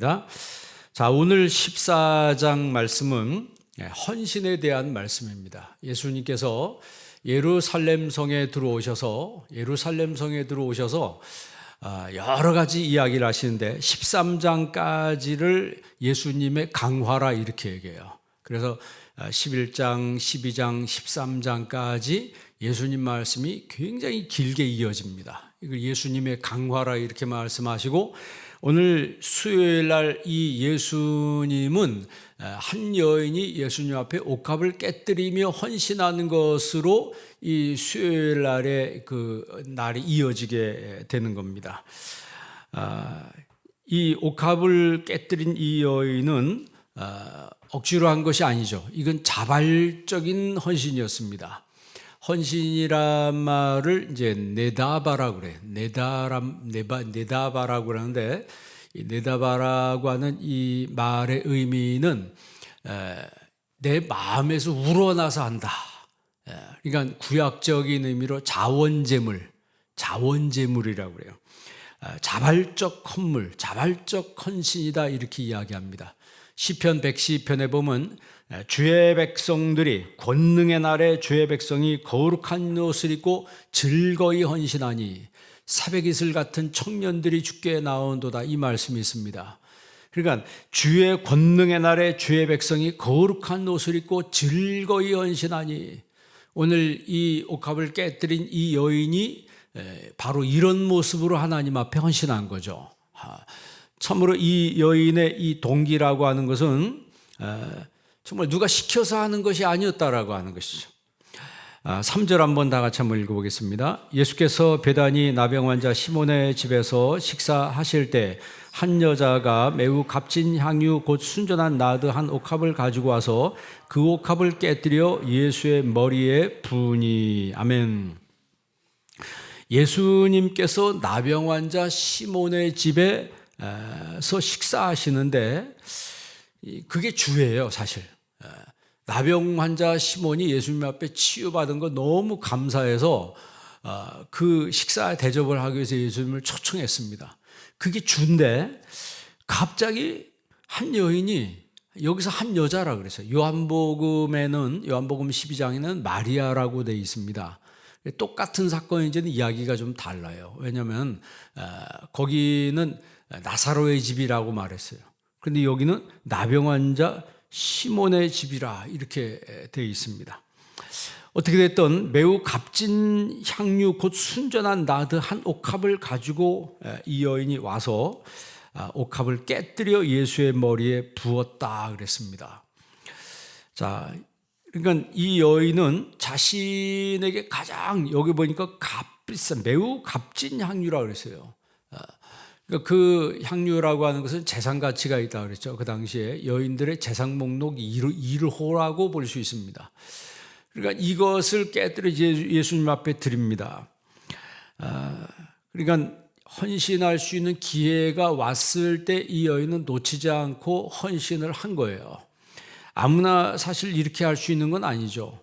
자, 오늘 14장 말씀은 헌신에 대한 말씀입니다. 예수님께서 예루살렘 성에 들어오셔서 여러 가지 이야기를 하시는데 13장까지를 예수님의 강화라 이렇게 얘기해요. 그래서 11장, 12장, 13장까지 예수님 말씀이 굉장히 길게 이어집니다. 이걸 예수님의 강화라 이렇게 말씀하시고, 오늘 수요일 날 이 예수님은 한 여인이 예수님 앞에 옥합을 깨뜨리며 헌신하는 것으로 이 수요일 날의 그 날이 이어지게 되는 겁니다. 이 옥합을 깨뜨린 이 여인은 억지로 한 것이 아니죠. 이건 자발적인 헌신이었습니다. 헌신이란 말을 이제 네다바라고 그래요. 네다바라고 그러는데, 이 네다바라고 하는 이 말의 의미는 내 마음에서 우러나서 한다. 그러니까 구약적인 의미로 자원제물이라고 그래요. 자발적 헌물, 자발적 헌신이다 이렇게 이야기합니다. 시편 110편에 보면 주의 백성들이 권능의 날에 주의 백성이 거룩한 옷을 입고 즐거이 헌신하니 새벽 이슬 같은 청년들이 주께 나온도다, 이 말씀이 있습니다. 그러니까 주의 권능의 날에 주의 백성이 거룩한 옷을 입고 즐거이 헌신하니, 오늘 이 옥합을 깨뜨린 이 여인이 바로 이런 모습으로 하나님 앞에 헌신한 거죠. 참으로 이 여인의 이 동기라고 하는 것은 정말 누가 시켜서 하는 것이 아니었다라고 하는 것이죠. 3절 한번 다 같이 한번 읽어보겠습니다. 예수께서 베다니 나병 환자 시몬의 집에서 식사하실 때 한 여자가 매우 값진 향유 곧 순전한 나드 한 옥합을 가지고 와서 그 옥합을 깨뜨려 예수의 머리에 부으니. 아멘. 예수님께서 나병 환자 시몬의 집에서 식사하시는데 그게 주예요, 사실. 나병 환자 시몬이 예수님 앞에 치유받은 거 너무 감사해서 그 식사 대접을 하기 위해서 예수님을 초청했습니다. 그게 주인데, 갑자기 한 여인이, 여기서 한 여자라 그랬어요. 요한복음 12장에는 마리아라고 되어 있습니다. 똑같은 사건인지는 이야기가 좀 달라요. 왜냐하면 거기는 나사로의 집이라고 말했어요. 그런데 여기는 나병 환자 시몬의 집이라 이렇게 되어 있습니다. 어떻게 됐든 매우 값진 향유 곧 순전한 나드 한 옥합을 가지고 이 여인이 와서 옥합을 깨뜨려 예수의 머리에 부었다 그랬습니다. 자, 그러니까 이 여인은 자신에게 가장, 여기 보니까 매우 값진 향유라고 그랬어요. 그러니까 그 향유라고 하는 것은 재산 가치가 있다고 그랬죠. 그 당시에 여인들의 재산 목록 1호라고 볼 수 있습니다. 그러니까 이것을 깨뜨려 예수님 앞에 드립니다. 그러니까 헌신할 수 있는 기회가 왔을 때 이 여인은 놓치지 않고 헌신을 한 거예요. 아무나 사실 이렇게 할 수 있는 건 아니죠.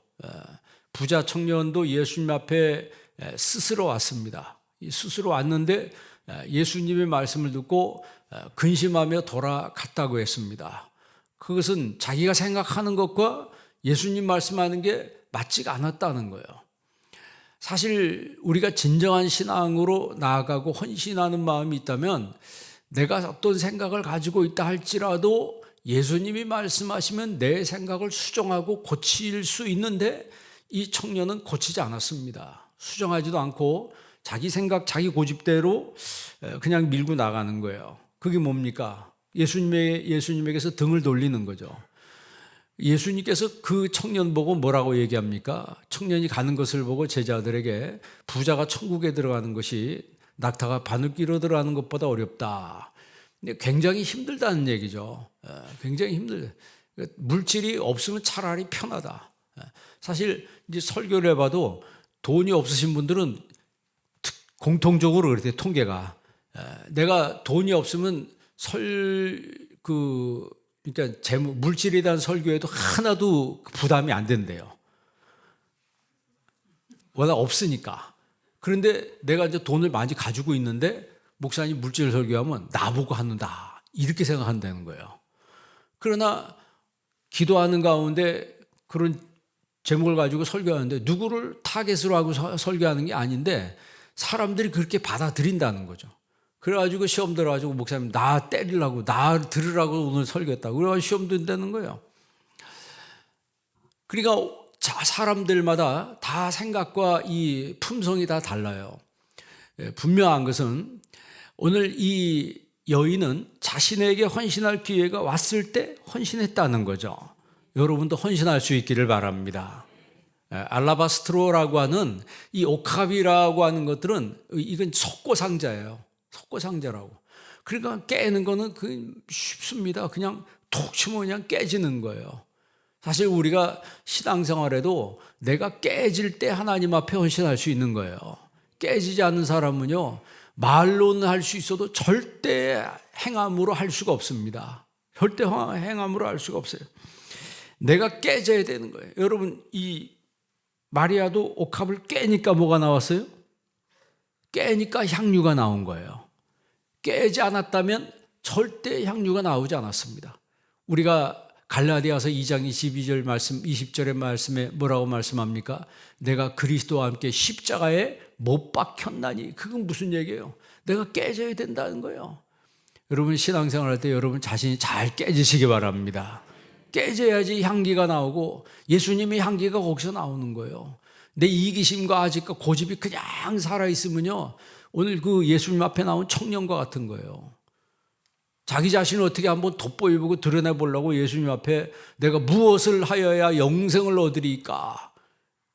부자 청년도 예수님 앞에 스스로 왔습니다. 스스로 왔는데 예수님의 말씀을 듣고 근심하며 돌아갔다고 했습니다. 그것은 자기가 생각하는 것과 예수님 말씀하는 게 맞지가 않았다는 거예요. 사실 우리가 진정한 신앙으로 나아가고 헌신하는 마음이 있다면, 내가 어떤 생각을 가지고 있다 할지라도 예수님이 말씀하시면 내 생각을 수정하고 고칠 수 있는데, 이 청년은 고치지 않았습니다. 수정하지도 않고 자기 생각, 자기 고집대로 그냥 밀고 나가는 거예요. 그게 뭡니까? 예수님에게서 등을 돌리는 거죠. 예수님께서 그 청년 보고 뭐라고 얘기합니까? 청년이 가는 것을 보고 제자들에게 부자가 천국에 들어가는 것이 낙타가 바늘귀로 들어가는 것보다 어렵다. 굉장히 힘들다는 얘기죠. 굉장히 힘들다. 물질이 없으면 차라리 편하다. 사실 이제 설교를 해봐도 돈이 없으신 분들은 공통적으로 그렇대요, 통계가. 내가 돈이 없으면 그러니까 물질에 대한 설교에도 하나도 부담이 안 된대요. 워낙 없으니까. 그런데 내가 이제 돈을 많이 가지고 있는데 목사님 물질 설교하면 나보고 한다. 이렇게 생각한다는 거예요. 그러나 기도하는 가운데 그런 제목을 가지고 설교하는데 누구를 타겟으로 하고 설교하는 게 아닌데 사람들이 그렇게 받아들인다는 거죠. 그래가지고 시험 들어가지고 목사님 나 때리려고 나 들으라고 오늘 설교했다고 그래가지고 시험 든다는 거예요. 그러니까 사람들마다 다 생각과 이 품성이 다 달라요. 분명한 것은 오늘 이 여인은 자신에게 헌신할 기회가 왔을 때 헌신했다는 거죠. 여러분도 헌신할 수 있기를 바랍니다. 알라바스트로라고 하는 이 옥합이라고 하는 것들은 이건 속고상자예요. 속고상자라고. 그러니까 깨는 거는 쉽습니다. 그냥 톡 치면 그냥 깨지는 거예요. 사실 우리가 신앙생활에도 내가 깨질 때 하나님 앞에 헌신할 수 있는 거예요. 깨지지 않는 사람은요, 말로는 할 수 있어도 절대 행함으로 할 수가 없습니다. 절대 행함으로 할 수가 없어요. 내가 깨져야 되는 거예요. 여러분, 이 마리아도 옥합을 깨니까 뭐가 나왔어요? 깨니까 향유가 나온 거예요. 깨지 않았다면 절대 향유가 나오지 않았습니다. 우리가 갈라디아서 2장 22절 말씀, 20절의 말씀에 뭐라고 말씀합니까? 내가 그리스도와 함께 십자가에 못 박혔나니. 그건 무슨 얘기예요? 내가 깨져야 된다는 거예요. 여러분 신앙생활 할 때 여러분 자신이 잘 깨지시기 바랍니다. 깨져야지 향기가 나오고 예수님의 향기가 거기서 나오는 거예요. 내 이기심과 아직과 고집이 그냥 살아있으면요, 오늘 그 예수님 앞에 나온 청년과 같은 거예요. 자기 자신을 어떻게 한번 돋보여보고 드러내보려고 예수님 앞에 내가 무엇을 하여야 영생을 얻으리까?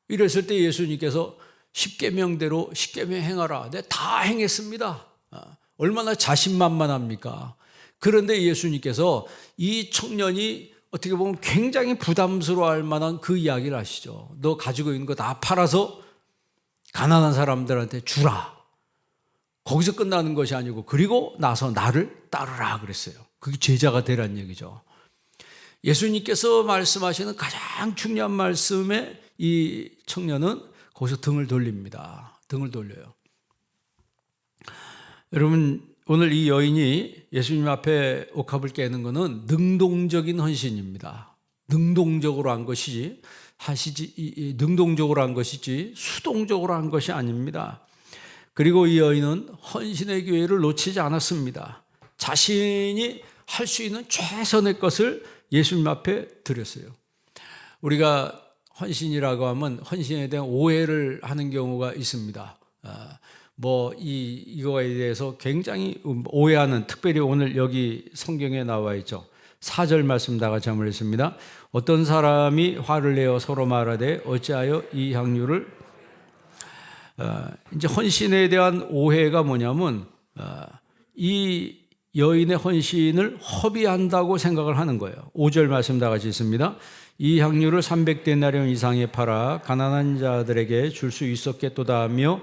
이랬을 때 예수님께서 십계명대로 십계명 행하라. 내가 다 행했습니다. 얼마나 자신만만합니까? 그런데 예수님께서 이 청년이 어떻게 보면 굉장히 부담스러워할 만한 그 이야기를 하시죠. 너 가지고 있는 거 다 팔아서 가난한 사람들한테 주라. 거기서 끝나는 것이 아니고 그리고 나서 나를 따르라 그랬어요. 그게 제자가 되라는 얘기죠. 예수님께서 말씀하시는 가장 중요한 말씀에 이 청년은 거기서 등을 돌립니다. 등을 돌려요. 여러분 오늘 이 여인이 예수님 앞에 옥합을 깨는 것은 능동적인 헌신입니다. 능동적으로 한 것이지 능동적으로 한 것이지 수동적으로 한 것이 아닙니다. 그리고 이 여인은 헌신의 기회를 놓치지 않았습니다. 자신이 할 수 있는 최선의 것을 예수님 앞에 드렸어요. 우리가 헌신이라고 하면 헌신에 대한 오해를 하는 경우가 있습니다. 이거에 대해서 굉장히 오해하는, 특별히 오늘 여기 성경에 나와 있죠. 4절 말씀 다 같이 한번 읽습니다. 어떤 사람이 화를 내어 서로 말하되 어찌하여 이 향유를 이제 헌신에 대한 오해가 뭐냐면 이 여인의 헌신을 허비한다고 생각을 하는 거예요. 5절 말씀 다 같이 읽습니다. 이 향유를 300데나리온 이상에 팔아 가난한 자들에게 줄 수 있었겠도다 하며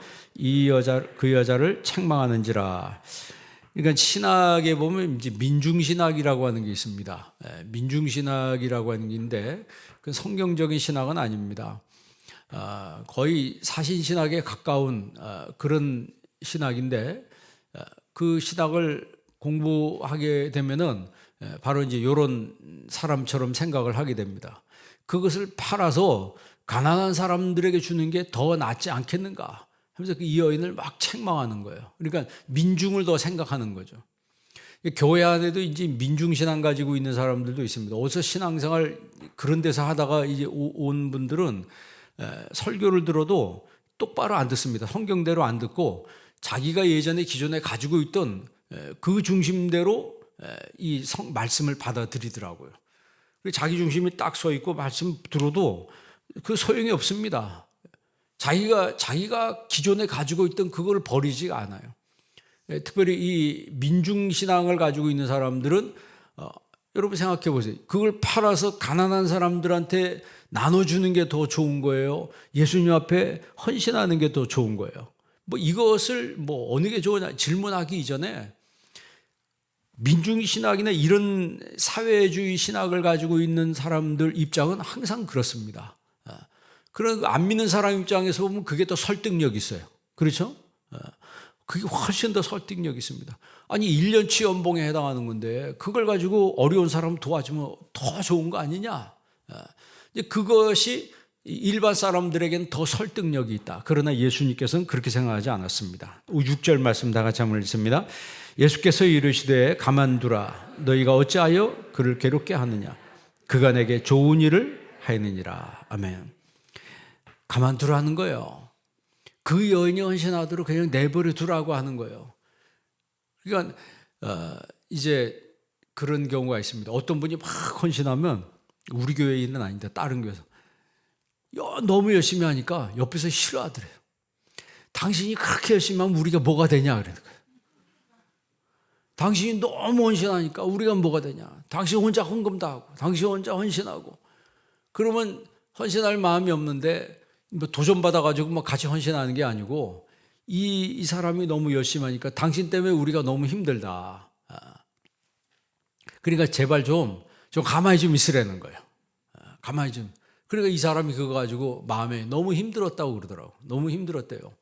그 여자를 책망하는지라. 그러니까 신학에 보면 이제 민중신학이라고 하는 게 있습니다. 민중신학이라고 하는 게 있는데 그 성경적인 신학은 아닙니다. 거의 사신신학에 가까운 그런 신학인데 그 신학을 공부하게 되면은 바로 이제 이런 사람처럼 생각을 하게 됩니다. 그것을 팔아서 가난한 사람들에게 주는 게 더 낫지 않겠는가 하면서 이 여인을 막 책망하는 거예요. 그러니까 민중을 더 생각하는 거죠. 교회 안에도 이제 민중신앙 가지고 있는 사람들도 있습니다. 어디서 신앙생활 그런 데서 하다가 이제 온 분들은 설교를 들어도 똑바로 안 듣습니다. 성경대로 안 듣고 자기가 예전에 기존에 가지고 있던 그 중심대로 이 말씀을 받아들이더라고요. 자기 중심이 딱 서 있고 말씀 들어도 그 소용이 없습니다. 자기가 기존에 가지고 있던 그걸 버리지가 않아요. 특별히 이 민중신앙을 가지고 있는 사람들은 여러분 생각해 보세요. 그걸 팔아서 가난한 사람들한테 나눠주는 게 더 좋은 거예요? 예수님 앞에 헌신하는 게 더 좋은 거예요? 이것을 어느 게 좋으냐 질문하기 이전에 민중신학이나 이런 사회주의 신학을 가지고 있는 사람들 입장은 항상 그렇습니다. 그런 안 믿는 사람 입장에서 보면 그게 더 설득력이 있어요. 그렇죠? 그게 훨씬 더 설득력이 있습니다. 아니 1년치 연봉에 해당하는 건데 그걸 가지고 어려운 사람 도와주면 더 좋은 거 아니냐. 이제 그것이 일반 사람들에게는 더 설득력이 있다. 그러나 예수님께서는 그렇게 생각하지 않았습니다. 6절 말씀 다 같이 한번 읽습니다. 예수께서 이르시되 가만두라. 너희가 어찌하여 그를 괴롭게 하느냐. 그가 내게 좋은 일을 하였느니라. 아멘. 가만두라는 거예요. 그 여인이 헌신하도록 그냥 내버려 두라고 하는 거예요. 그러니까 이제 그런 경우가 있습니다. 어떤 분이 막 헌신하면 우리 교회인은 아닌데 다른 교회에서 너무 열심히 하니까 옆에서 싫어하더래요. 당신이 그렇게 열심히 하면 우리가 뭐가 되냐 그러는 거예요. 당신이 너무 헌신하니까 우리가 뭐가 되냐. 당신 혼자 헌금도 하고 당신 혼자 헌신하고 그러면 헌신할 마음이 없는데 뭐 도전받아가지고 뭐 같이 헌신하는 게 아니고 이 사람이 너무 열심히 하니까 당신 때문에 우리가 너무 힘들다. 그러니까 제발 좀 가만히 좀 있으라는 거예요. 가만히 좀. 그러니까 이 사람이 그거 가지고 마음에 너무 힘들었다고 그러더라고. 너무 힘들었대요.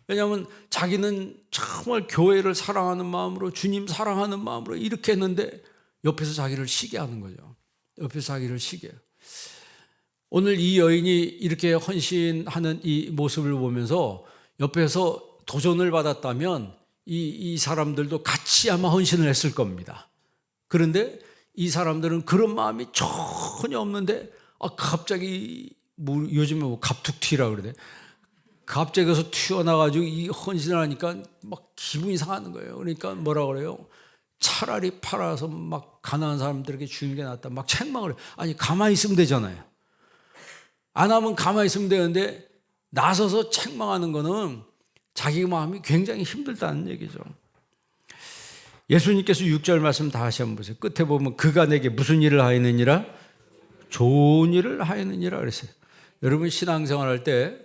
왜냐하면 자기는 정말 교회를 사랑하는 마음으로 주님 사랑하는 마음으로 이렇게 했는데 옆에서 자기를 시게 하는 거죠. 옆에서 자기를 시게 해요. 오늘 이 여인이 이렇게 헌신하는 이 모습을 보면서 옆에서 도전을 받았다면 이 사람들도 같이 아마 헌신을 했을 겁니다. 그런데 이 사람들은 그런 마음이 전혀 없는데 갑자기 뭐 요즘에 뭐 갑툭튀라 그러대. 갑자기 그래서 튀어나가지고 이 헌신을 하니까 막 기분이 상하는 거예요. 그러니까 뭐라 그래요? 차라리 팔아서 막 가난한 사람들에게 주는 게 낫다. 막 책망을 해요. 아니 가만히 있으면 되잖아요. 안 하면 가만히 있으면 되는데 나서서 책망하는 거는 자기 마음이 굉장히 힘들다는 얘기죠. 예수님께서 6절 말씀 다시 한번 보세요. 끝에 보면 그가 내게 무슨 일을 하였느니라? 좋은 일을 하였느니라 그랬어요. 여러분 신앙생활 할 때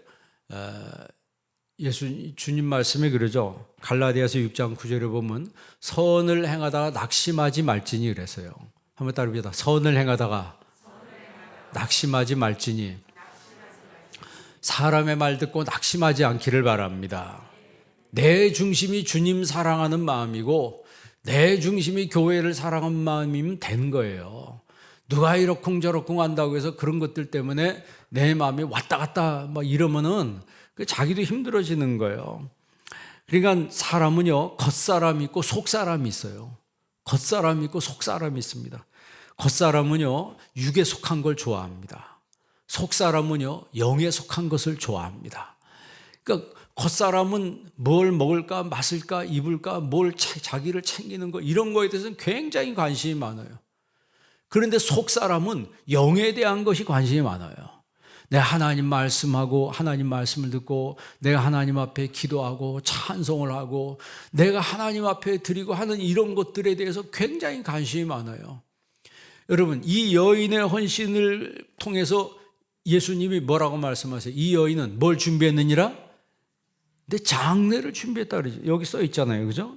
주님 말씀에 그러죠. 갈라디아서 6장 9절에 보면 선을 행하다가 낙심하지 말지니 그랬어요. 한번 따라해봅시다. 선을 행하다가 낙심하지 말지니 사람의 말 듣고 낙심하지 않기를 바랍니다. 내 중심이 주님 사랑하는 마음이고 내 중심이 교회를 사랑하는 마음이면 된 거예요. 누가 이러쿵저러쿵 한다고 해서 그런 것들 때문에 내 마음이 왔다 갔다 막 이러면은 자기도 힘들어지는 거예요. 그러니까 사람은요, 겉사람이 있고 속사람이 있어요. 겉사람이 있고 속사람이 있습니다. 겉사람은요, 육에 속한 걸 좋아합니다. 속사람은요, 영에 속한 것을 좋아합니다. 그러니까 겉사람은 뭘 먹을까, 마실까, 입을까, 자기를 챙기는 거, 이런 거에 대해서는 굉장히 관심이 많아요. 그런데 속사람은 영에 대한 것이 관심이 많아요. 내가 하나님 말씀하고 하나님 말씀을 듣고 내가 하나님 앞에 기도하고 찬송을 하고 내가 하나님 앞에 드리고 하는 이런 것들에 대해서 굉장히 관심이 많아요. 여러분, 이 여인의 헌신을 통해서 예수님이 뭐라고 말씀하세요? 이 여인은 뭘 준비했느니라? 내 장례를 준비했다 그러죠. 여기 써 있잖아요. 그죠?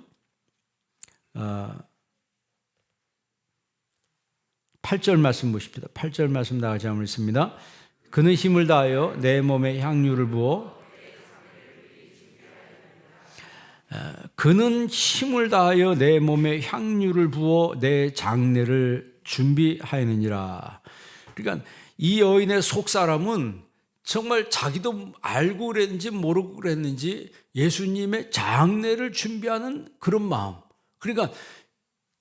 8절 말씀 보십시다. 8절 말씀 다 같이 한번 읽습니다. 그는 힘을 다하여 내 몸에 향유를 부어 그는 힘을 다하여 내 몸에 향유를 부어 내 장례를 준비하였느니라. 그러니까 이 여인의 속사람은 정말 자기도 알고 그랬는지 모르고 그랬는지 예수님의 장례를 준비하는 그런 마음. 그러니까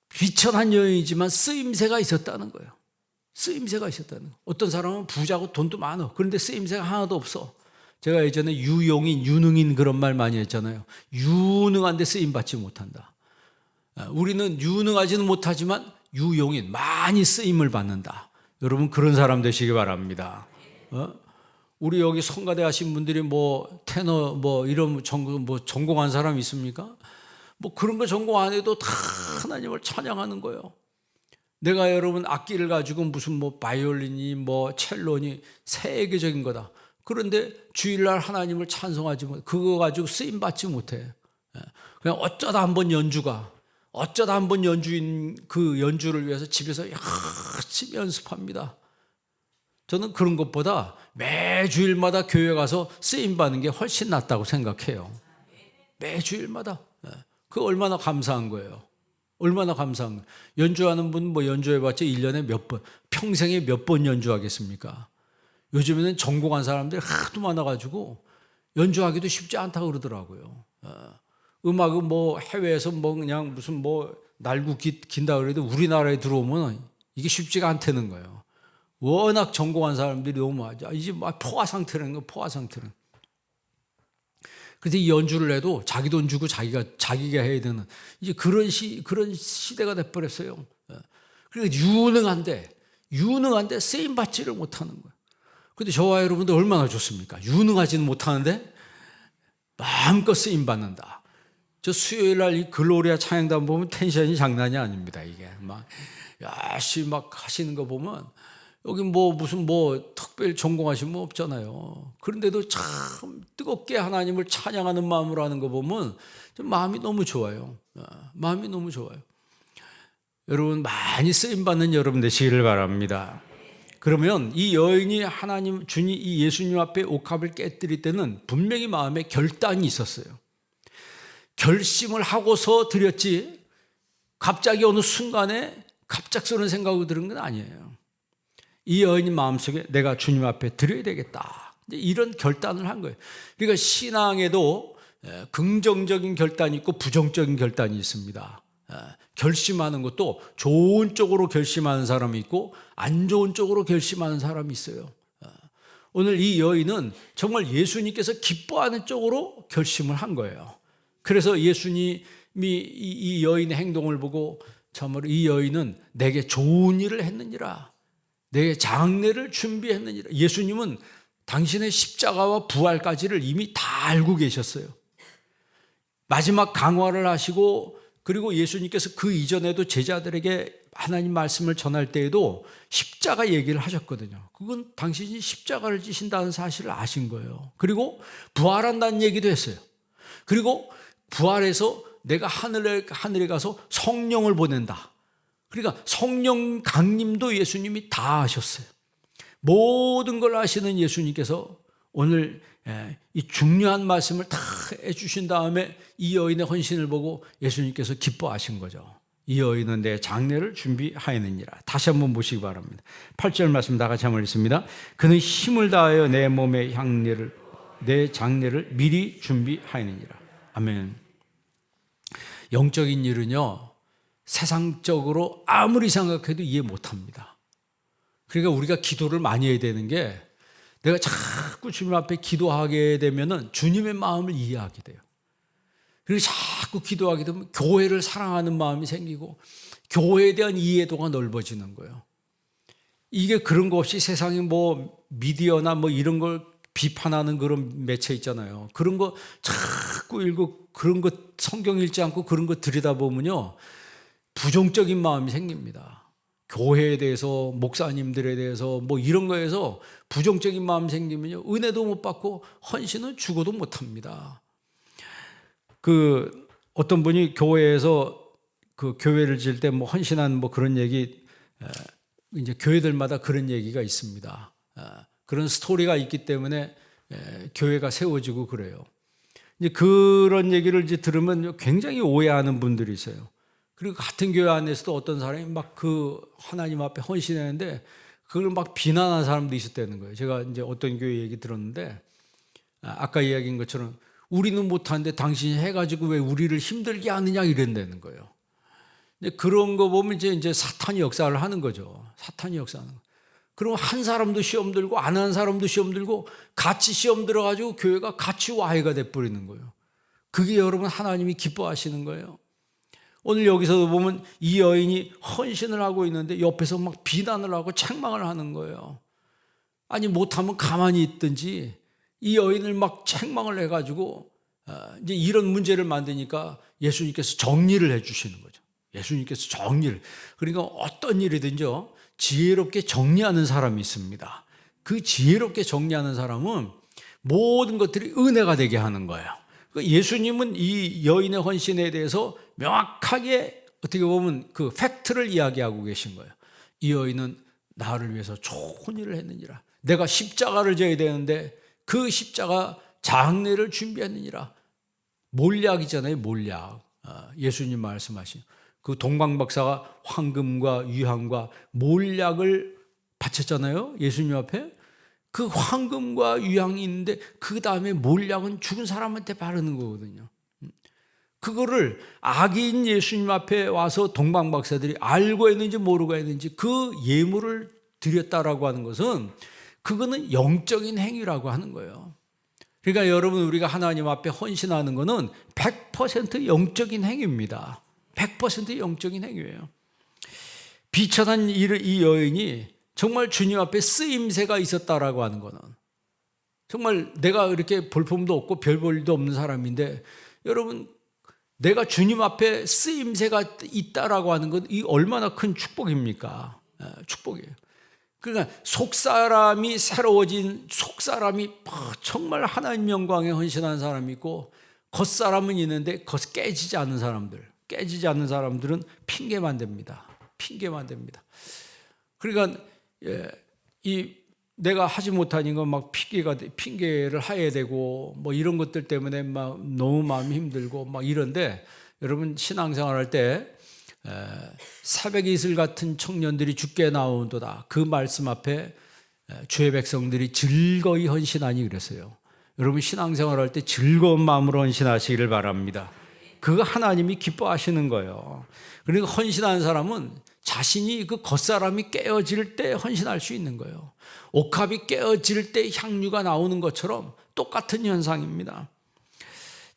비천한 여인이지만 쓰임새가 있었다는 거예요. 쓰임새가 있었다는 거예요. 어떤 사람은 부자고 돈도 많아. 그런데 쓰임새가 하나도 없어. 제가 예전에 유용인, 유능인 그런 말 많이 했잖아요. 유능한데 쓰임받지 못한다. 우리는 유능하지는 못하지만 유용인, 많이 쓰임을 받는다. 여러분 그런 사람 되시기 바랍니다. 우리 여기 성가대 하신 분들이 뭐 테너 뭐 이런 전공한 사람 있습니까? 뭐 그런 거 전공 안 해도 다 하나님을 찬양하는 거예요. 내가 여러분 악기를 가지고 무슨 뭐 바이올린이 뭐 첼로니 세계적인 거다. 그런데 주일날 하나님을 찬송하지 못해. 그거 가지고 쓰임 받지 못해. 그냥 어쩌다 한번 연주인 그 연주를 위해서 집에서 열심히 연습합니다. 저는 그런 것보다 매 주일마다 교회 가서 쓰임 받는 게 훨씬 낫다고 생각해요. 매주일마다. 그 얼마나 감사한 거예요. 얼마나 감사한 거예요. 연주하는 분 뭐 연주해봤자 1년에 몇 번, 평생에 몇 번 연주하겠습니까? 요즘에는 전공한 사람들이 하도 많아가지고 연주하기도 쉽지 않다고 그러더라고요. 음악은 뭐 해외에서 뭐 그냥 무슨 뭐 날고 긴다 그래도 우리나라에 들어오면 이게 쉽지가 않다는 거예요. 워낙 전공한 사람들이 너무 많아. 이제 막 포화 상태라는 거, 포화 상태는. 그래서 이 연주를 해도 자기 돈 주고 자기가 해야 되는 이제 그런 시대가 돼버렸어요. 그러니까 유능한데 쓰임 받지를 못하는 거예요. 근데 저와 여러분들 얼마나 좋습니까? 유능하지는 못하는데 마음껏 쓰임 받는다. 저 수요일 날 이 글로리아 찬양단 보면 텐션이 장난이 아닙니다. 이게 막 열심히 막 하시는 거 보면 여기 뭐 무슨 뭐 특별히 전공하신 분 없잖아요. 그런데도 참 뜨겁게 하나님을 찬양하는 마음으로 하는 거 보면 좀 마음이 너무 좋아요. 마음이 너무 좋아요. 여러분 많이 쓰임 받는 여러분 되시기를 바랍니다. 그러면 이 여인이 하나님 주님 이 예수님 앞에 옥합을 깨뜨릴 때는 분명히 마음에 결단이 있었어요. 결심을 하고서 드렸지 갑자기 어느 순간에 갑작스러운 생각으로 들은 건 아니에요. 이 여인이 마음속에 내가 주님 앞에 드려야 되겠다. 이런 결단을 한 거예요. 그러니까 신앙에도 긍정적인 결단이 있고 부정적인 결단이 있습니다. 결심하는 것도 좋은 쪽으로 결심하는 사람이 있고 안 좋은 쪽으로 결심하는 사람이 있어요. 오늘 이 여인은 정말 예수님께서 기뻐하는 쪽으로 결심을 한 거예요. 그래서 예수님이 이 여인의 행동을 보고 참으로 이 여인은 내게 좋은 일을 했느니라. 내 장례를 준비했느니라. 예수님은 당신의 십자가와 부활까지를 이미 다 알고 계셨어요. 마지막 강화를 하시고 그리고 예수님께서 그 이전에도 제자들에게 하나님 말씀을 전할 때에도 십자가 얘기를 하셨거든요. 그건 당신이 십자가를 지신다는 사실을 아신 거예요. 그리고 부활한다는 얘기도 했어요. 그리고 부활해서 내가 하늘에 가서 성령을 보낸다. 그러니까 성령 강림도 예수님이 다 하셨어요. 모든 걸 아시는 예수님께서 오늘 이 중요한 말씀을 다 해주신 다음에 이 여인의 헌신을 보고 예수님께서 기뻐하신 거죠. 이 여인은 내 장례를 준비하였느니라. 다시 한번 보시기 바랍니다. 8절 말씀 다 같이 한번 읽습니다. 그는 힘을 다하여 내 몸의 내 장례를 미리 준비하였느니라. 아멘. 영적인 일은요 세상적으로 아무리 생각해도 이해 못합니다. 그러니까 우리가 기도를 많이 해야 되는 게 내가 자꾸 주님 앞에 기도하게 되면은 주님의 마음을 이해하게 돼요. 그리고 자꾸 기도하게 되면 교회를 사랑하는 마음이 생기고 교회에 대한 이해도가 넓어지는 거예요. 이게 그런 거 없이 세상에 뭐 미디어나 뭐 이런 걸 비판하는 그런 매체 있잖아요. 그런 거 자꾸 읽고 그런 거 성경 읽지 않고 그런 거 들여다보면요 부정적인 마음이 생깁니다. 교회에 대해서 목사님들에 대해서 뭐 이런 거에서 부정적인 마음 생기면요 은혜도 못 받고 헌신은 죽어도 못 합니다. 그 어떤 분이 교회에서 그 교회를 지을 때 뭐 헌신한 뭐 그런 얘기 이제 교회들마다 그런 얘기가 있습니다. 그런 스토리가 있기 때문에 교회가 세워지고 그래요. 이제 그런 얘기를 이제 들으면 굉장히 오해하는 분들이 있어요. 그리고 같은 교회 안에서도 어떤 사람이 막 그 하나님 앞에 헌신했는데 그걸 막 비난하는 사람도 있었다는 거예요. 제가 이제 어떤 교회 얘기 들었는데 아까 이야기한 것처럼 우리는 못하는데 당신이 해가지고 왜 우리를 힘들게 하느냐 이런다는 거예요. 근데 그런 거 보면 이제 사탄이 역사를 하는 거죠. 사탄이 역사하는 거. 그럼 한 사람도 시험 들고 안 하는 사람도 시험 들고 같이 시험 들어가지고 교회가 같이 와해가 돼버리는 거예요. 그게 여러분 하나님이 기뻐하시는 거예요. 오늘 여기서도 보면 이 여인이 헌신을 하고 있는데 옆에서 막 비난을 하고 책망을 하는 거예요. 아니 못하면 가만히 있든지 이 여인을 막 책망을 해가지고 이제 이런 문제를 만드니까 예수님께서 정리를 해주시는 거죠. 예수님께서 정리를. 그러니까 어떤 일이든지요 지혜롭게 정리하는 사람이 있습니다. 그 지혜롭게 정리하는 사람은 모든 것들이 은혜가 되게 하는 거예요. 예수님은 이 여인의 헌신에 대해서 명확하게 어떻게 보면 그 팩트를 이야기하고 계신 거예요. 이 여인은 나를 위해서 좋은 일을 했느니라. 내가 십자가를 져야 되는데 그 십자가 장례를 준비했느니라. 몰약이잖아요, 몰약. 예수님 말씀하신 그 동방박사가 황금과 유향과 몰약을 바쳤잖아요, 예수님 앞에. 그 황금과 유향이 있는데 그 다음에 몰약은 죽은 사람한테 바르는 거거든요. 그거를 악인 예수님 앞에 와서 동방박사들이 알고 했는지 모르고 했는지 그 예물을 드렸다라고 하는 것은 그거는 영적인 행위라고 하는 거예요. 그러니까 여러분, 우리가 하나님 앞에 헌신하는 것은 100% 영적인 행위입니다. 100% 영적인 행위예요. 비천한 이 여인이 정말 주님 앞에 쓰임새가 있었다라고 하는 것은, 정말 내가 이렇게 볼품도 없고 별 볼 일도 없는 사람인데, 여러분, 내가 주님 앞에 쓰임새가 있다라고 하는 건 이 얼마나 큰 축복입니까? 축복이에요. 그러니까 속사람이 새로워진, 속사람이 정말 하나님 영광에 헌신한 사람이 있고, 겉사람은 있는데 깨지지 않는 사람들, 깨지지 않는 사람들은 핑계만 됩니다. 핑계만 됩니다. 그러니까 내가 하지 못하는 건 막 핑계를 해야 되고 뭐 이런 것들 때문에 막 너무 마음이 힘들고 막 이런데, 여러분, 신앙생활 할 때 새벽 이슬 같은 청년들이 주께 나오도다, 그 말씀 앞에 주의 백성들이 즐거이 헌신하니 그랬어요. 여러분, 신앙생활 할 때 즐거운 마음으로 헌신하시기를 바랍니다. 그거 하나님이 기뻐하시는 거예요. 그러니까 헌신하는 사람은 자신이 그 겉사람이 깨어질 때 헌신할 수 있는 거예요. 옥합이 깨어질 때 향유가 나오는 것처럼 똑같은 현상입니다.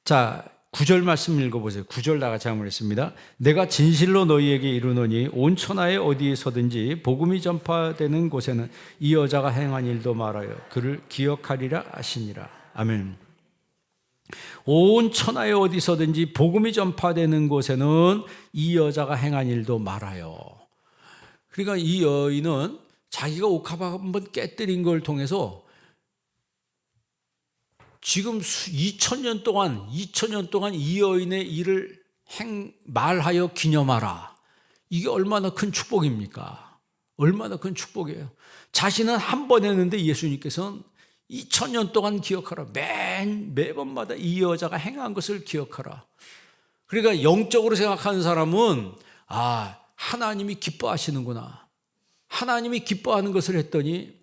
자, 9절 말씀 읽어보세요. 9절 다 같이 한번 읽습니다. 내가 진실로 너희에게 이르노니 온 천하에 어디에서든지 복음이 전파되는 곳에는 이 여자가 행한 일도 말하여 그를 기억하리라 하시니라. 아멘. 온 천하에 어디서든지 복음이 전파되는 곳에는 이 여자가 행한 일도 말아요. 그러니까 이 여인은 자기가 옥합 한번 깨뜨린 걸 통해서 지금 2000년 동안 이 여인의 일을 말하여 기념하라. 이게 얼마나 큰 축복입니까? 얼마나 큰 축복이에요. 자신은 한 번 했는데 예수님께서는 2000년 동안 기억하라. 매번마다 이 여자가 행한 것을 기억하라. 그러니까 영적으로 생각하는 사람은 하나님이 기뻐하시는구나. 하나님이 기뻐하는 것을 했더니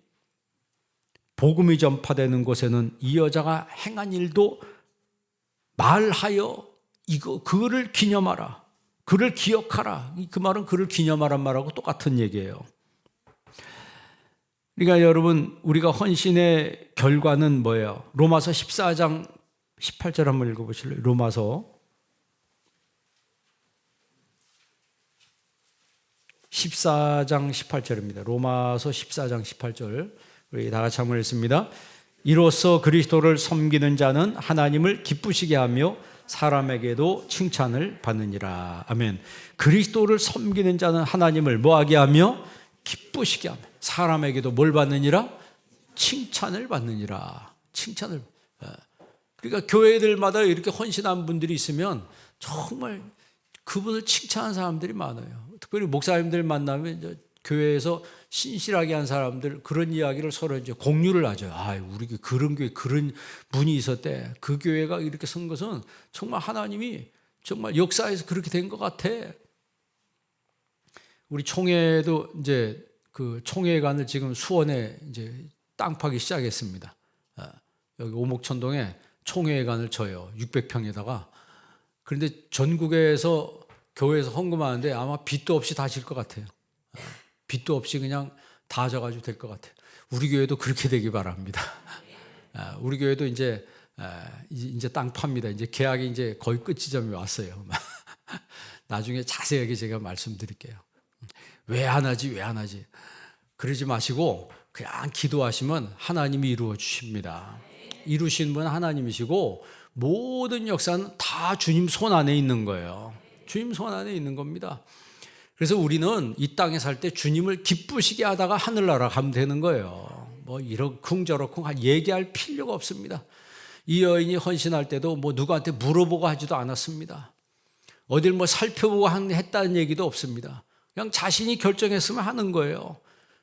복음이 전파되는 곳에는 이 여자가 행한 일도 말하여 그를 기념하라. 그를 기억하라. 그 말은 그를 기념하란 말하고 똑같은 얘기예요. 그러니까 여러분, 우리가 헌신의 결과는 뭐예요? 로마서 14장 18절 한번 읽어보실래요? 로마서 14장 18절입니다. 로마서 14장 18절 우리 다 같이 한번 읽습니다. 이로써 그리스도를 섬기는 자는 하나님을 기쁘시게 하며 사람에게도 칭찬을 받느니라. 아멘. 그리스도를 섬기는 자는 하나님을 뭐하게 하며 기쁘시게 하며 사람에게도 뭘 받느니라? 칭찬을 받느니라. 칭찬을. 그러니까 교회들마다 이렇게 헌신한 분들이 있으면 정말 그분을 칭찬하는 사람들이 많아요. 특별히 목사님들 만나면 이제 교회에서 신실하게 한 사람들 그런 이야기를 서로 이제 공유를 하죠. 우리 그런 교회 그런 분이 있었대. 그 교회가 이렇게 선 것은 정말 하나님이 정말 역사에서 그렇게 된 것 같아. 우리 총회도 이제 그 총회관을 지금 수원에 이제 땅 파기 시작했습니다. 여기 오목천동에 총회관을 쳐요. 600평에다가. 그런데 전국에서 교회에서 헌금하는데 아마 빚도 없이 다 질 것 같아요. 빚도 없이 그냥 다 져가지고 될 것 같아요. 우리 교회도 그렇게 되기 바랍니다. 우리 교회도 이제 땅 팝니다. 이제 계약이 이제 거의 끝 지점에 왔어요. 나중에 자세하게 제가 말씀드릴게요. 왜 안 하지? 그러지 마시고 그냥 기도하시면 하나님이 이루어 주십니다. 이루신 분은 하나님이시고 모든 역사는 다 주님 손 안에 있는 거예요. 주님 손 안에 있는 겁니다. 그래서 우리는 이 땅에 살 때 주님을 기쁘시게 하다가 하늘나라 가면 되는 거예요. 뭐 이러쿵 저러쿵 얘기할 필요가 없습니다. 이 여인이 헌신할 때도 뭐 누구한테 물어보고 하지도 않았습니다. 어딜 뭐 살펴보고 했다는 얘기도 없습니다. 그냥 자신이 결정했으면 하는 거예요.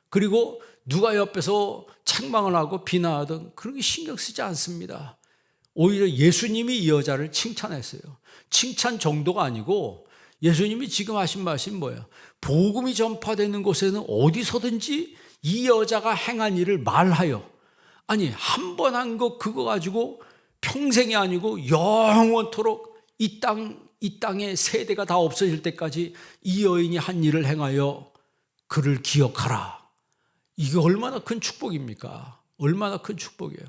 그리고 누가 옆에서 책망을 하고 비난하든 그런 게 신경 쓰지 않습니다. 오히려 예수님이 이 여자를 칭찬했어요. 칭찬 정도가 아니고 예수님이 지금 하신 말씀이 뭐예요? 복음이 전파되는 곳에는 어디서든지 이 여자가 행한 일을 말하여, 아니 한 번 한 거 그거 가지고 평생이 아니고 영원토록 이 땅의 세대가 다 없어질 때까지 이 여인이 한 일을 행하여 그를 기억하라. 이게 얼마나 큰 축복입니까? 얼마나 큰 축복이에요.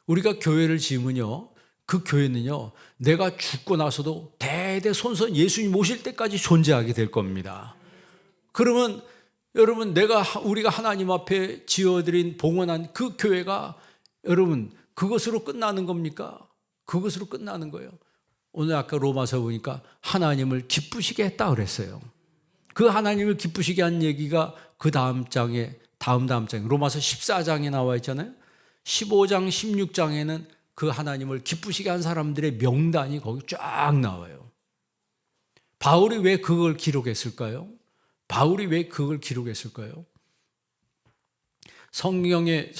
우리가 교회를 지으면요, 그 교회는요, 내가 죽고 나서도 대대손손 예수님 오실 때까지 존재하게 될 겁니다. 그러면 여러분, 우리가 하나님 앞에 지어드린 봉헌한 그 교회가 여러분 그것으로 끝나는 겁니까? 그것으로 끝나는 거예요. 오늘 아까 로마서 보니까 하나님을 기쁘시게 했다 그랬어요. 그 하나님을 기쁘시게 한 얘기가 그 다음 장에 다음 장에 로마서 14장에 나와 있잖아요. 15장 16장에는 그 하나님을 기쁘시게 한 사람들의 명단이 거기 쫙 나와요. 바울이 왜 그걸 기록했을까요? 성경에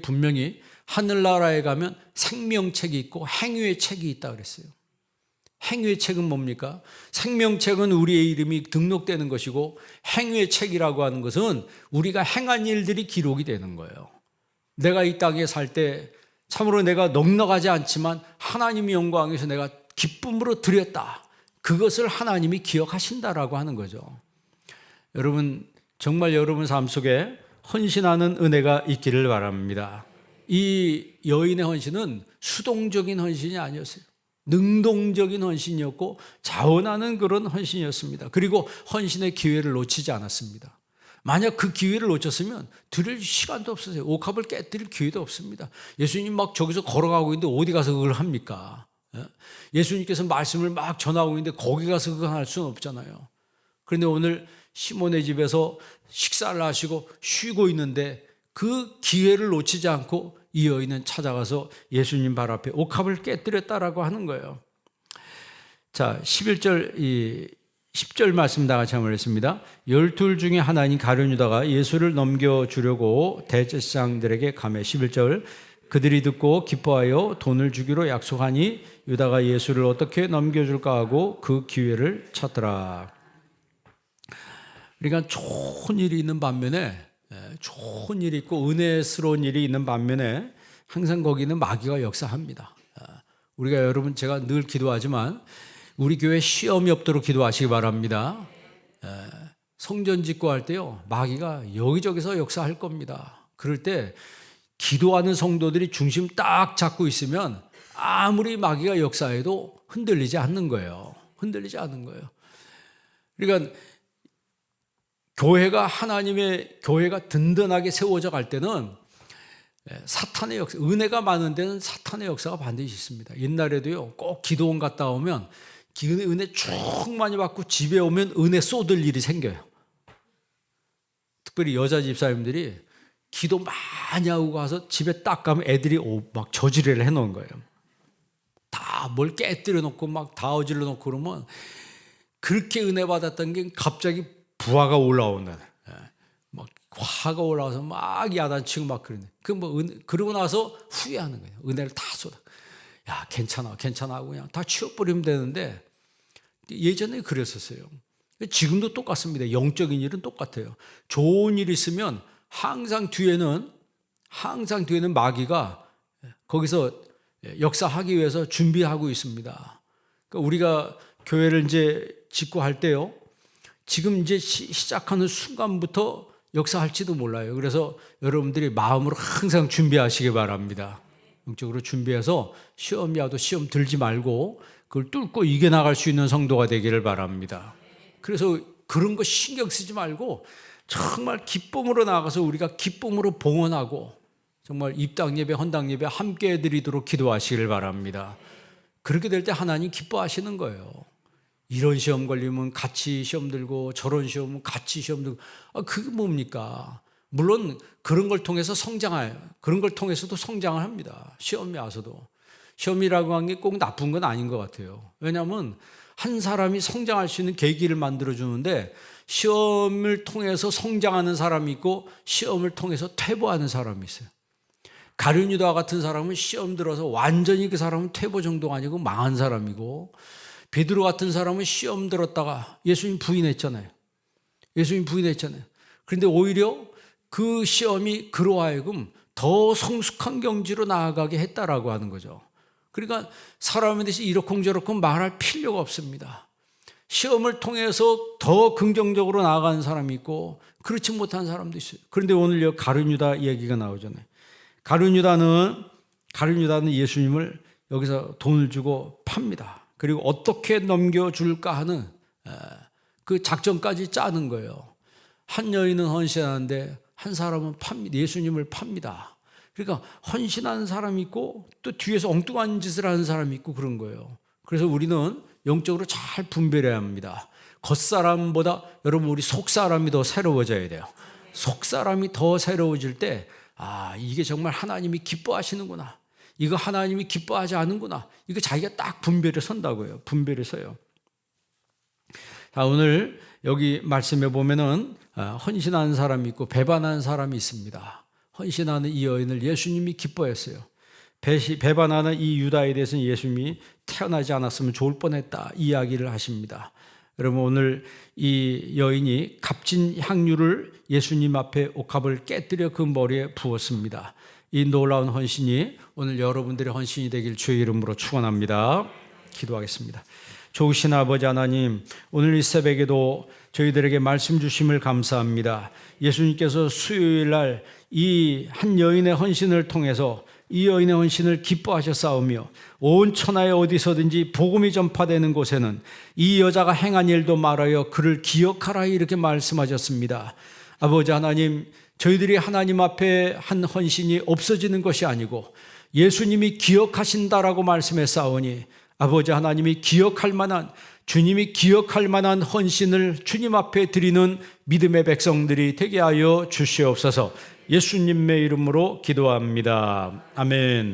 분명히 하늘나라에 가면 생명책이 있고 행위의 책이 있다 그랬어요. 행위의 책은 뭡니까? 생명책은 우리의 이름이 등록되는 것이고, 행위의 책이라고 하는 것은 우리가 행한 일들이 기록이 되는 거예요. 내가 이 땅에 살 때 참으로 내가 넉넉하지 않지만 하나님의 영광 위해서 내가 기쁨으로 드렸다. 그것을 하나님이 기억하신다라고 하는 거죠. 여러분, 정말 여러분 삶 속에 헌신하는 은혜가 있기를 바랍니다. 이 여인의 헌신은 수동적인 헌신이 아니었어요. 능동적인 헌신이었고 자원하는 그런 헌신이었습니다. 그리고 헌신의 기회를 놓치지 않았습니다. 만약 그 기회를 놓쳤으면 드릴 시간도 없으세요. 옥합을 깨뜨릴 기회도 없습니다. 예수님 막 저기서 걸어가고 있는데 어디 가서 그걸 합니까? 예수님께서 말씀을 막 전하고 있는데 거기 가서 그걸 할 수는 없잖아요. 그런데 오늘 시몬의 집에서 식사를 하시고 쉬고 있는데 그 기회를 놓치지 않고 이 여인은 찾아가서 예수님 발 앞에 옥합을 깨뜨렸다라고 하는 거예요. 자, 10절 말씀 다 같이 한번 읽습니다. 12 중에 하나인 가룟 유다가 예수를 넘겨주려고 대제사장들에게 가매. 11절 그들이 듣고 기뻐하여 돈을 주기로 약속하니 유다가 예수를 어떻게 넘겨줄까 하고 그 기회를 찾더라. 그러니까 좋은 일이 있는 반면에, 좋은 일이 있고 은혜스러운 일이 있는 반면에 항상 거기는 마귀가 역사합니다. 우리가 여러분, 제가 늘 기도하지만 우리 교회 시험이 없도록 기도하시기 바랍니다. 성전 짓고 할 때요, 마귀가 여기저기서 역사할 겁니다. 그럴 때 기도하는 성도들이 중심 딱 잡고 있으면 아무리 마귀가 역사해도 흔들리지 않는 거예요. 그러니까 하나님의 교회가 든든하게 세워져 갈 때는 사탄의 역사, 은혜가 많은 데는 사탄의 역사가 반드시 있습니다. 옛날에도요, 꼭 기도원 갔다 오면 은혜 충만히 받고 집에 오면 은혜 쏟을 일이 생겨요. 특별히 여자 집사님들이 기도 많이 하고 가서 집에 딱 가면 애들이 막 저지레를 해놓은 거예요. 다 뭘 깨뜨려 놓고 막 다 어질러 놓고 그러면 그렇게 은혜 받았던 게 갑자기 부하가 올라오는, 막 화가 올라와서 막 야단치고 막 그러네. 그러고 나서 후회하는 거예요. 은혜를 다 쏟아. 야, 괜찮아 하고 그냥 다 치워버리면 되는데, 예전에 그랬었어요. 지금도 똑같습니다. 영적인 일은 똑같아요. 좋은 일이 있으면 항상 뒤에는 마귀가 거기서 역사하기 위해서 준비하고 있습니다. 그러니까 우리가 교회를 이제 짓고 할 때요, 지금 이제 시작하는 순간부터 역사할지도 몰라요. 그래서 여러분들이 마음으로 항상 준비하시기 바랍니다. 영적으로 준비해서 시험이 와도 시험 들지 말고 그걸 뚫고 이겨나갈 수 있는 성도가 되기를 바랍니다. 그래서 그런 거 신경 쓰지 말고 정말 기쁨으로 나가서 우리가 기쁨으로 봉헌하고 정말 입당 예배, 헌당 예배 함께 해드리도록 기도하시기를 바랍니다. 그렇게 될 때 하나님 기뻐하시는 거예요. 이런 시험 걸리면 같이 시험 들고 저런 시험은 같이 시험 들고, 그게 뭡니까? 물론 그런 걸 통해서 그런 걸 통해서도 성장을 합니다. 시험이 와서도. 시험이라고 하는 게 꼭 나쁜 건 아닌 것 같아요. 왜냐하면 한 사람이 성장할 수 있는 계기를 만들어주는데, 시험을 통해서 성장하는 사람이 있고 시험을 통해서 퇴보하는 사람이 있어요. 가룟 유다 같은 사람은 시험 들어서 완전히 그 사람은 퇴보 정도가 아니고 망한 사람이고, 베드로 같은 사람은 시험 들었다가 예수님 부인했잖아요. 예수님 부인했잖아요. 그런데 오히려 그 시험이 그로 하여금 더 성숙한 경지로 나아가게 했다라고 하는 거죠. 그러니까 사람에 대해서 이러쿵저러쿵 말할 필요가 없습니다. 시험을 통해서 더 긍정적으로 나아가는 사람이 있고 그렇지 못한 사람도 있어요. 그런데 오늘 여기 가룟 유다 얘기가 나오잖아요. 가룟 유다는 예수님을 여기서 돈을 주고 팝니다. 그리고 어떻게 넘겨줄까 하는 그 작전까지 짜는 거예요. 한 여인은 헌신하는데 한 사람은 팝니다. 예수님을 팝니다. 그러니까 헌신하는 사람이 있고 또 뒤에서 엉뚱한 짓을 하는 사람이 있고 그런 거예요. 그래서 우리는 영적으로 잘 분별해야 합니다. 겉사람보다 여러분 우리 속사람이 더 새로워져야 돼요. 속사람이 더 새로워질 때 이게 정말 하나님이 기뻐하시는구나. 이거 하나님이 기뻐하지 않는구나. 이거 자기가 딱 분별에 선다고요. 분별에 서요. 자, 오늘 여기 말씀에 보면은 헌신하는 사람이 있고 배반하는 사람이 있습니다. 헌신하는 이 여인을 예수님이 기뻐했어요. 배반하는 이 유다에 대해서는 예수님이 태어나지 않았으면 좋을 뻔했다 이야기를 하십니다. 여러분 오늘 이 여인이 값진 향유를 예수님 앞에 옥합을 깨뜨려 그 머리에 부었습니다. 이 놀라운 헌신이 오늘 여러분들의 헌신이 되길 주의 이름으로 축원합니다. 기도하겠습니다. 좋으신 아버지 하나님, 오늘 이 새벽에도 저희들에게 말씀 주심을 감사합니다. 예수님께서 수요일 날 이 한 여인의 헌신을 통해서 이 여인의 헌신을 기뻐하셨사오며 온 천하에 어디서든지 복음이 전파되는 곳에는 이 여자가 행한 일도 말하여 그를 기억하라 이렇게 말씀하셨습니다. 아버지 하나님, 저희들이 하나님 앞에 한 헌신이 없어지는 것이 아니고 예수님이 기억하신다라고 말씀했사오니 아버지 하나님이 기억할 만한, 주님이 기억할 만한 헌신을 주님 앞에 드리는 믿음의 백성들이 되게 하여 주시옵소서. 예수님의 이름으로 기도합니다. 아멘.